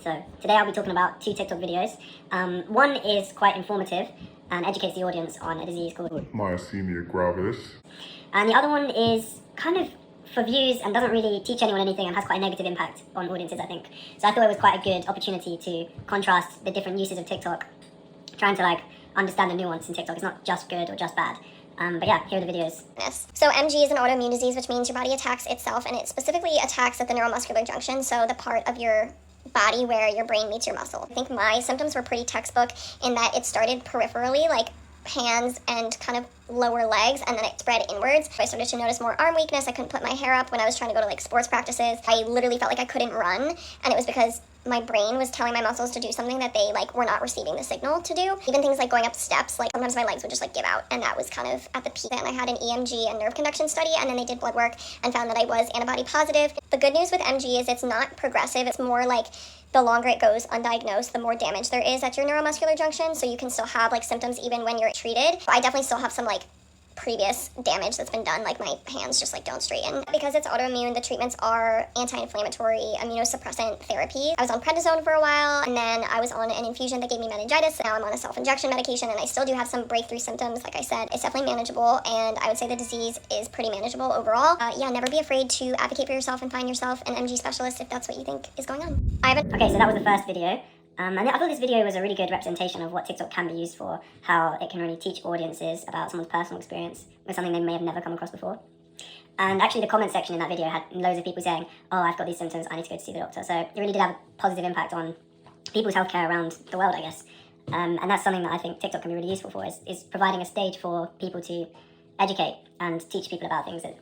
So today I'll be talking about 2 TikTok videos. One is quite informative and educates the audience on a disease called myasthenia gravis. And the other one is kind of for views and doesn't really teach anyone anything and has quite a negative impact on audiences, I think. So I thought it was quite a good opportunity to contrast the different uses of TikTok, trying to understand the nuance in TikTok. It's not just good or just bad. But yeah, here are the videos. So MG is an autoimmune disease, which means your body attacks itself, and it specifically attacks at the neuromuscular junction, so the part of your body where your brain meets your muscle. I think my symptoms were pretty textbook in that it started peripherally, like hands and kind of lower legs, and then it spread inwards. I started to notice more arm weakness. I couldn't put my hair up when I was trying to go to sports practices. I literally felt like I couldn't run, and it was because my brain was telling my muscles to do something that they were not receiving the signal to do. Even things like going up steps, sometimes my legs would just give out, and that was kind of at the peak. And I had an EMG and nerve conduction study, and then they did blood work and found that I was antibody positive. The good news with MG is it's not progressive. It's more like the longer it goes undiagnosed, the more damage there is at your neuromuscular junction, so you can still have symptoms even when you're treated. I definitely still have some previous damage that's been done, my hands just don't straighten. Because it's autoimmune, the treatments are anti-inflammatory immunosuppressant therapy. I was on prednisone for a while, and then I was on an infusion that gave me meningitis. Now I'm on a self-injection medication, and I still do have some breakthrough symptoms. Like I said, it's definitely manageable, and I would say the disease is pretty manageable overall. Never be afraid to advocate for yourself and find yourself an MG specialist if that's what you think is going on. Okay, so that was the first video. And I thought this video was a really good representation of what TikTok can be used for, how it can really teach audiences about someone's personal experience with something they may have never come across before. And actually the comment section in that video had loads of people saying, oh, I've got these symptoms, I need to go to see the doctor. So it really did have a positive impact on people's healthcare around the world, I guess. And that's something that I think TikTok can be really useful for, is providing a stage for people to educate and teach people about things that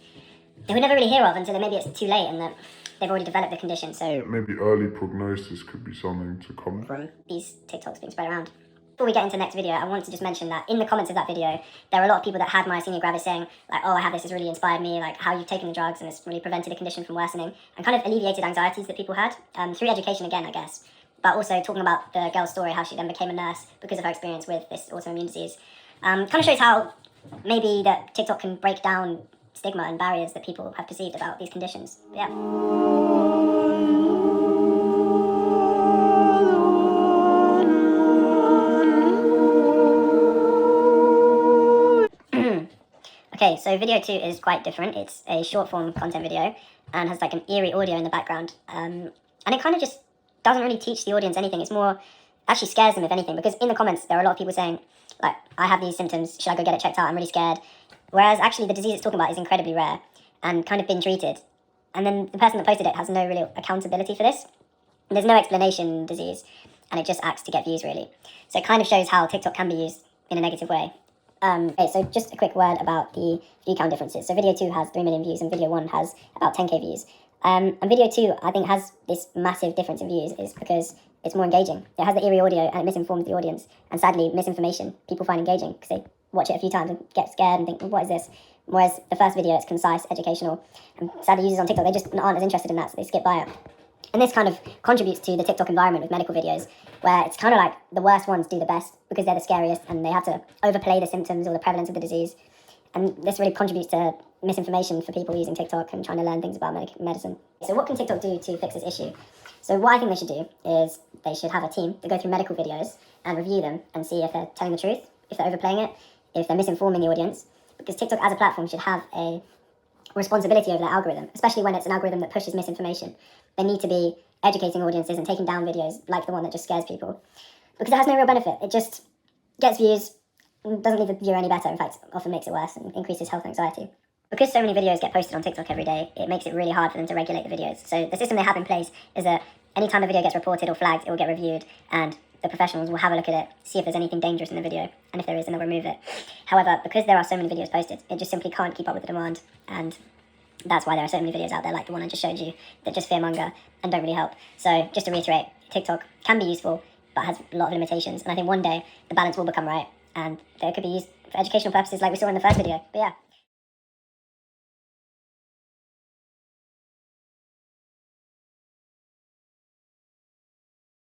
they would never really hear of until maybe it's too late and that they've already developed the condition. So maybe early prognosis could be something to come from these TikToks being spread around. Before we get into the next video, I want to just mention that in the comments of that video, there are a lot of people that had myasthenia gravis saying, oh, I have this, has really inspired me, how you've taken the drugs and it's really prevented the condition from worsening, and kind of alleviated anxieties that people had, through education again, I guess. But also talking about the girl's story, how she then became a nurse because of her experience with this autoimmune disease. Kind of shows how maybe that TikTok can break down stigma and barriers that people have perceived about these conditions. But yeah. Okay, so video 2 is quite different. It's a short form content video and has an eerie audio in the background. And it kind of just doesn't really teach the audience anything. It's more, actually scares them if anything, because in the comments there are a lot of people saying, I have these symptoms, should I go get it checked out? I'm really scared. Whereas actually the disease it's talking about is incredibly rare and kind of been treated. And then the person that posted it has no real accountability for this. And there's no explanation in the disease, and it just acts to get views, really. So it kind of shows how TikTok can be used in a negative way. Okay, so just a quick word about the view count differences. So video 2 has 3 million views and video 1 has about 10k views. And video 2, I think, has this massive difference in views is because it's more engaging. It has the eerie audio and it misinforms the audience. And sadly, misinformation people find engaging because they watch it a few times and get scared and think, what is this? Whereas the first video, it's concise, educational. And sadly, users on TikTok, they just aren't as interested in that, so they skip by it. And this kind of contributes to the TikTok environment with medical videos, where it's kind of the worst ones do the best because they're the scariest and they have to overplay the symptoms or the prevalence of the disease. And this really contributes to misinformation for people using TikTok and trying to learn things about medicine. So what can TikTok do to fix this issue? So what I think they should do is they should have a team that go through medical videos and review them and see if they're telling the truth, if they're overplaying it, if they're misinforming the audience. Because TikTok as a platform should have a responsibility over their algorithm, especially when it's an algorithm that pushes misinformation. They need to be educating audiences and taking down videos like the one that just scares people. Because it has no real benefit. It just gets views, doesn't leave the viewer any better. In fact, often makes it worse and increases health anxiety. Because so many videos get posted on TikTok every day, it makes it really hard for them to regulate the videos. So the system they have in place is that anytime a video gets reported or flagged, it will get reviewed, and the professionals will have a look at it, see if there's anything dangerous in the video, and if there is, then they'll remove it. However, because there are so many videos posted, it just simply can't keep up with the demand, and that's why there are so many videos out there like the one I just showed you that just fearmonger and don't really help. So just to reiterate, TikTok can be useful, but has a lot of limitations, and I think one day the balance will become right, and they could be used for educational purposes like we saw in the first video. But yeah.